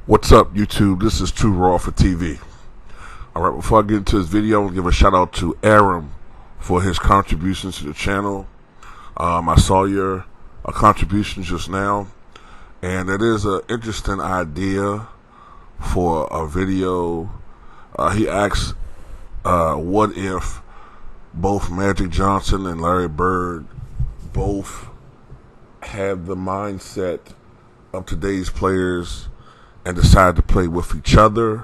What's up, YouTube? This is Too Raw for TV. Alright, before I get into this video, I want to give a shout out to Aram for his contributions to the channel. I saw your contribution just now, and it is an interesting idea for a video. He asks, what if both Magic Johnson and Larry Bird both have the mindset of today's players and decide to play with each other,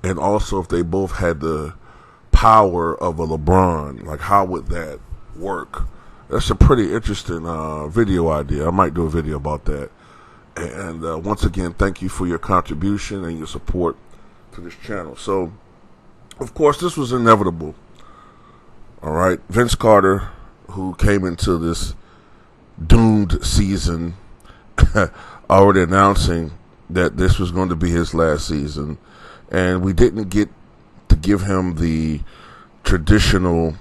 and also if they both had the power of a LeBron, like how would that work? That's a pretty interesting video idea. I might do a video about that. And once again, thank you for your contribution and your support to this channel. So, of course, this was inevitable. All right, Vince Carter, who came into this doomed season already announcing that this was going to be his last season, and we didn't get to give him the traditional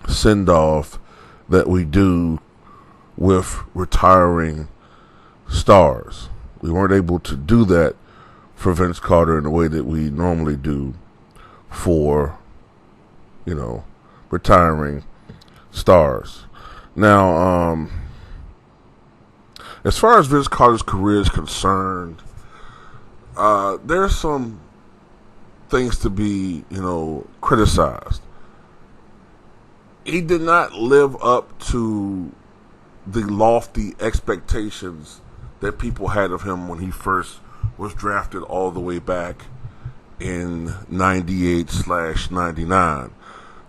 send-off that we do with retiring stars. We weren't able to do that for Vince Carter in the way that we normally do for, retiring stars. Now, as far as Vince Carter's career is concerned, there's some things to be, criticized. He did not live up to the lofty expectations that people had of him when he first was drafted all the way back in 98/99.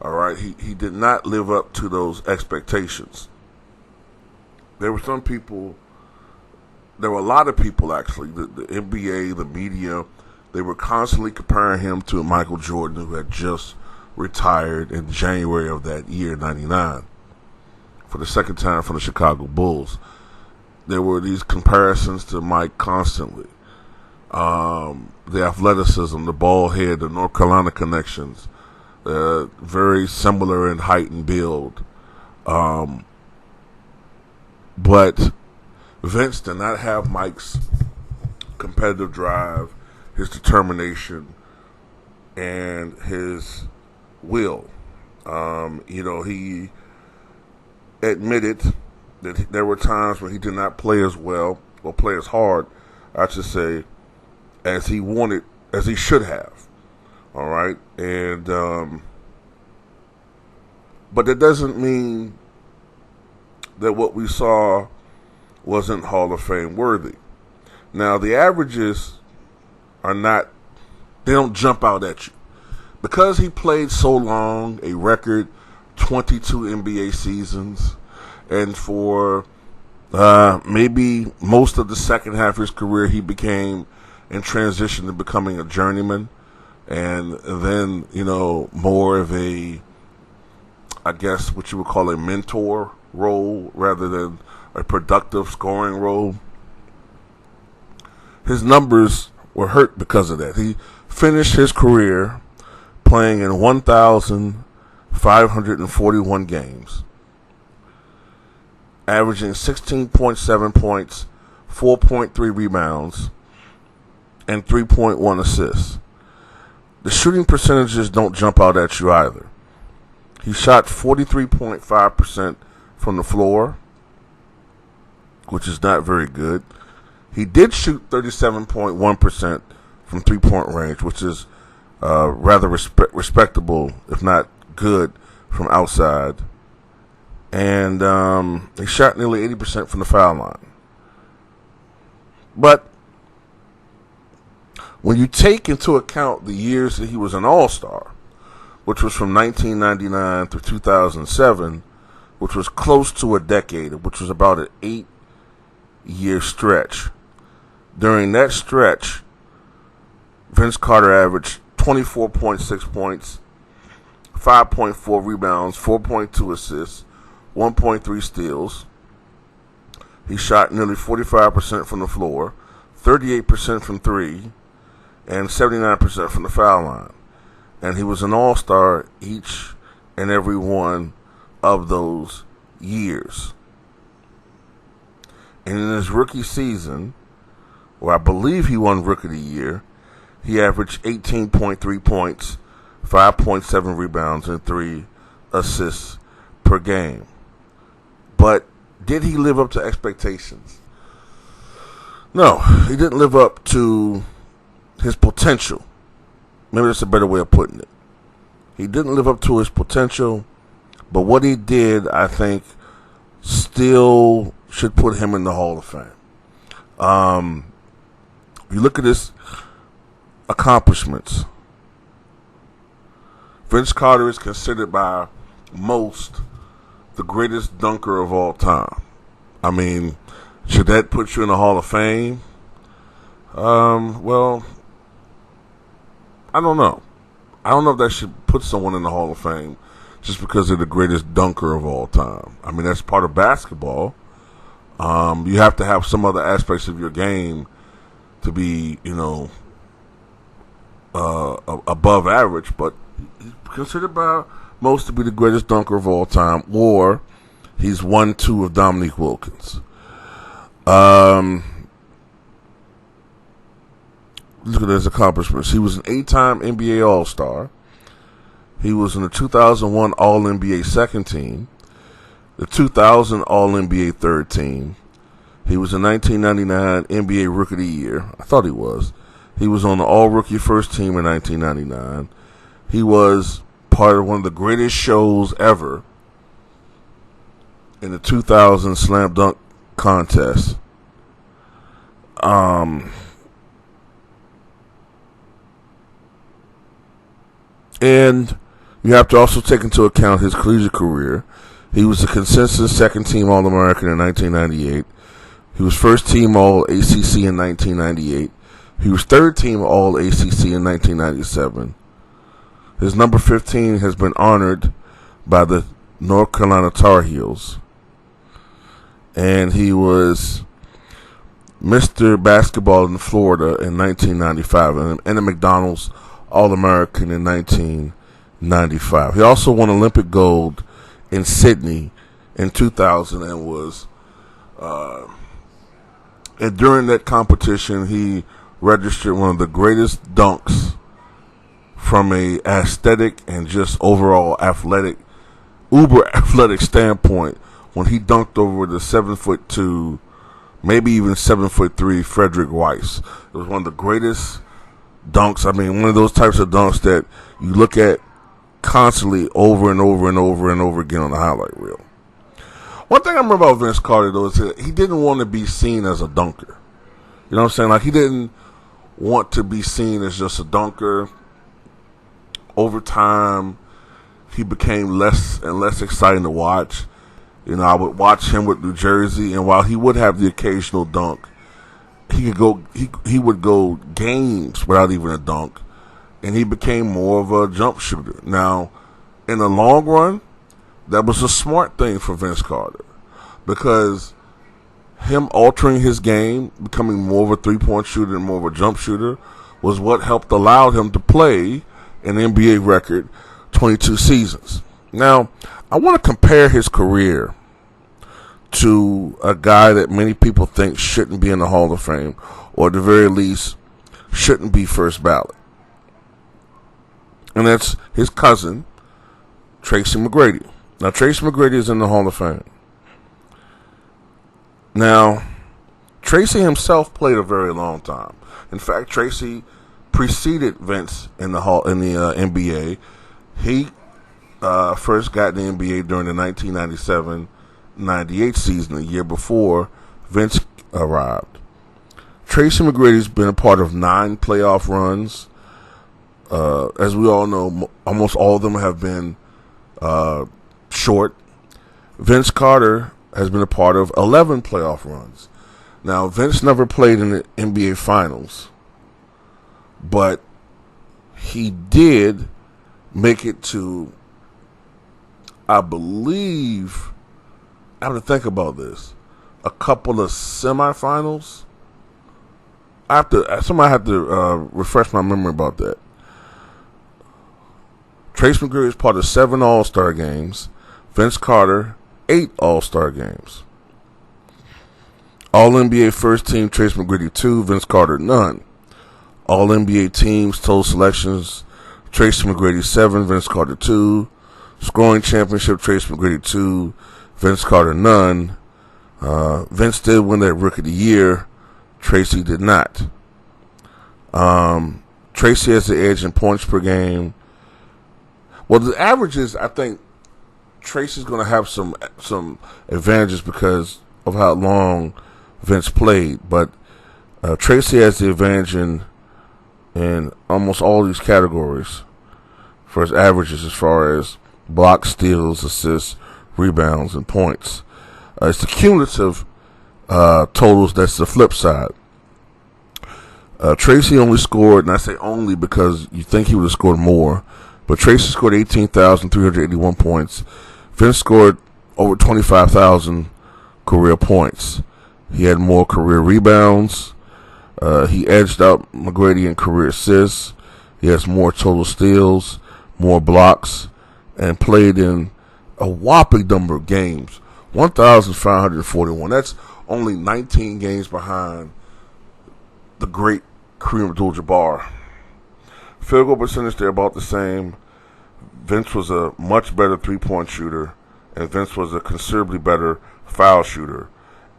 All right, he did not live up to those expectations. There were a lot of people, actually, the NBA, the media, they were constantly comparing him to Michael Jordan, who had just retired in January of that year, 99, for the second time from the Chicago Bulls. There were these comparisons to Mike constantly. The athleticism, the bald head, the North Carolina connections, very similar in height and build. But Vince did not have Mike's competitive drive, his determination, and his will. He admitted that there were times when he did not play as well, or play as hard, I should say, as he wanted, as he should have. All right? And, but that doesn't mean that what we saw wasn't Hall of Fame worthy. Now, the averages are not, they don't jump out at you. Because he played so long, a record 22 NBA seasons, and for maybe most of the second half of his career, he became in transition to becoming a journeyman, and then, more of a, I guess, what you would call a mentor role rather than a productive scoring role. His numbers were hurt because of that. He finished his career playing in 1,541 games, averaging 16.7 points, 4.3 rebounds, and 3.1 assists. The shooting percentages don't jump out at you either. He shot 43.5% from the floor, which is not very good. He did shoot 37.1% from three-point range, which is rather respectable, if not good, from outside. And he shot nearly 80% from the foul line. But when you take into account the years that he was an all-star, which was from 1999 through 2007, which was close to a decade, which was about an 8-year stretch. During that stretch, Vince Carter averaged 24.6 points, 5.4 rebounds, 4.2 assists, 1.3 steals. He shot nearly 45% from the floor, 38% from three, and 79% from the foul line. And he was an all-star each and every one of those years. And in his rookie season, where I believe he won Rookie of the Year. He averaged 18.3 points, 5.7 rebounds, and 3 assists per game. But did he live up to expectations? No, he didn't live up to his potential. Maybe that's a better way of putting it. He didn't live up to his potential, but what he did, I think, still should put him in the Hall of Fame. You look at his accomplishments. Vince Carter is considered by most the greatest dunker of all time. I mean, should that put you in the Hall of Fame? Well, I don't know. I don't know if that should put someone in the Hall of Fame just because they're the greatest dunker of all time. I mean, that's part of basketball. You have to have some other aspects of your game to be, above average, but he's considered by most to be the greatest dunker of all time, or he's 1-2 of Dominique Wilkins. Look at his accomplishments. He was an 8-time NBA All-Star. He was in the 2001 All-NBA second team, the 2000 All-NBA third team. He was a 1999 NBA Rookie of the Year. I thought he was. He was on the All-Rookie first team in 1999. He was part of one of the greatest shows ever in the 2000 Slam Dunk Contest. And you have to also take into account his collegiate career. He was a consensus second-team All-American in 1998. He was first-team All-ACC in 1998. He was third-team All-ACC in 1997. His number 15 has been honored by the North Carolina Tar Heels. And he was Mr. Basketball in Florida in 1995 and a McDonald's All-American in 1995. He also won Olympic gold in Sydney in 2000 and was and during that competition he registered one of the greatest dunks from a aesthetic and just overall uber athletic standpoint when he dunked over the 7'2", maybe even 7'3" Frederick Weiss. It was one of the greatest dunks. I mean, one of those types of dunks that you look at constantly over and over and over and over again on the highlight reel. One thing I remember about Vince Carter, though, is that he didn't want to be seen as a dunker. You know what I'm saying? Like, he didn't want to be seen as just a dunker. Over time, he became less and less exciting to watch. I would watch him with New Jersey, and while he would have the occasional dunk, he would go games without even a dunk, and he became more of a jump shooter. Now, in the long run, that was a smart thing for Vince Carter, because him altering his game, becoming more of a three-point shooter and more of a jump shooter, was what helped allow him to play an NBA record 22 seasons. Now, I want to compare his career to a guy that many people think shouldn't be in the Hall of Fame, or at the very least shouldn't be first ballot. And that's his cousin, Tracy McGrady. Now, Tracy McGrady is in the Hall of Fame. Now, Tracy himself played a very long time. In fact, Tracy preceded Vince in the NBA. He first got in the NBA during the 1997-98 season, the year before Vince arrived. Tracy McGrady's been a part of 9 playoff runs. As we all know, almost all of them have been short. Vince Carter has been a part of 11 playoff runs. Now, Vince never played in the NBA Finals, but he did make it to, I believe, I have to think about this, a couple of semifinals. Somebody have to refresh my memory about that. Trace McGrady is part of 7 All-Star games. Vince Carter, 8 All-Star games. All-NBA first team, Tracy McGrady 2, Vince Carter none. All-NBA teams, total selections, Tracy McGrady 7, Vince Carter 2. Scoring championship, Tracy McGrady 2, Vince Carter none. Vince did win that Rookie of the Year. Tracy did not. Tracy has the edge in points per game. Well, the averages, I think Tracy's going to have some advantages because of how long Vince played. But Tracy has the advantage in almost all these categories for his averages as far as blocks, steals, assists, rebounds, and points. It's the cumulative totals that's the flip side. Tracy only scored, and I say only because you think he would have scored more, but Tracy scored 18,381 points. Vince scored over 25,000 career points. He had more career rebounds. He edged out McGrady in career assists. He has more total steals, more blocks, and played in a whopping number of games. 1,541. That's only 19 games behind the great Kareem Abdul-Jabbar. Field goal percentage, they're about the same. Vince was a much better three-point shooter, and Vince was a considerably better foul shooter.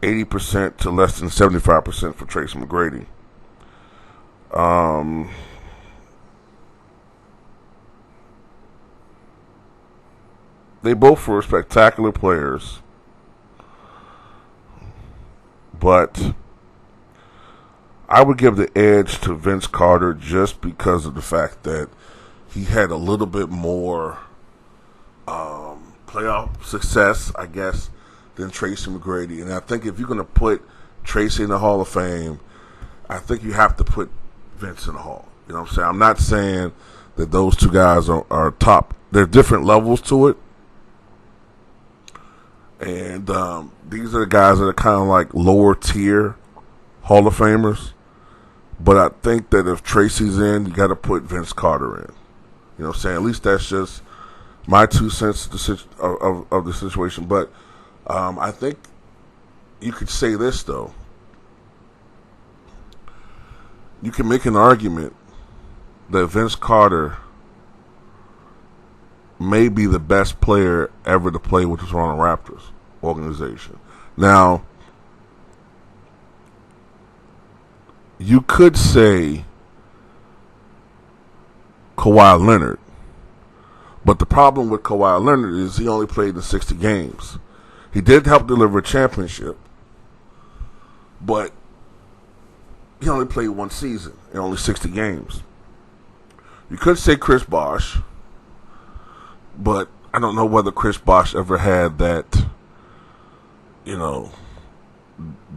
80% to less than 75% for Tracy McGrady. They both were spectacular players, but I would give the edge to Vince Carter just because of the fact that he had a little bit more playoff success, I guess, than Tracy McGrady. And I think if you're going to put Tracy in the Hall of Fame, I think you have to put Vince in the Hall. You know what I'm saying? I'm not saying that those two guys are top. There are different levels to it. And these are the guys that are kind of like lower tier Hall of Famers. But I think that if Tracy's in, you got to put Vince Carter in. You know what I'm saying? At least that's just my 2 cents of the situation. But I think you could say this, though. You can make an argument that Vince Carter may be the best player ever to play with the Toronto Raptors organization. Now, you could say Kawhi Leonard, but the problem with Kawhi Leonard is he only played in 60 games. He did help deliver a championship, but he only played one season in only 60 games. You could say Chris Bosh, but I don't know whether Chris Bosh ever had that,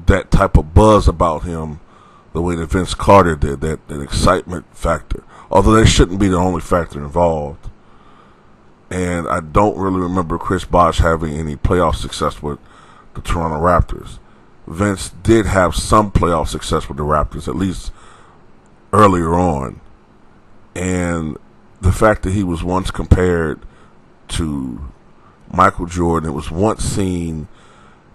that type of buzz about him the way that Vince Carter did, that excitement factor. Although that shouldn't be the only factor involved. And I don't really remember Chris Bosh having any playoff success with the Toronto Raptors. Vince did have some playoff success with the Raptors, at least earlier on. And the fact that he was once compared to Michael Jordan, it was once seen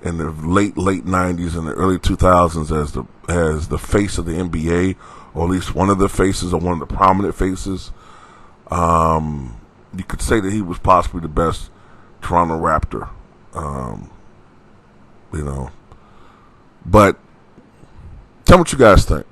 in the late 90s and the early 2000s as the face of the NBA, or at least one of the faces, or one of the prominent faces. You could say that he was possibly the best Toronto Raptor. But tell me what you guys think.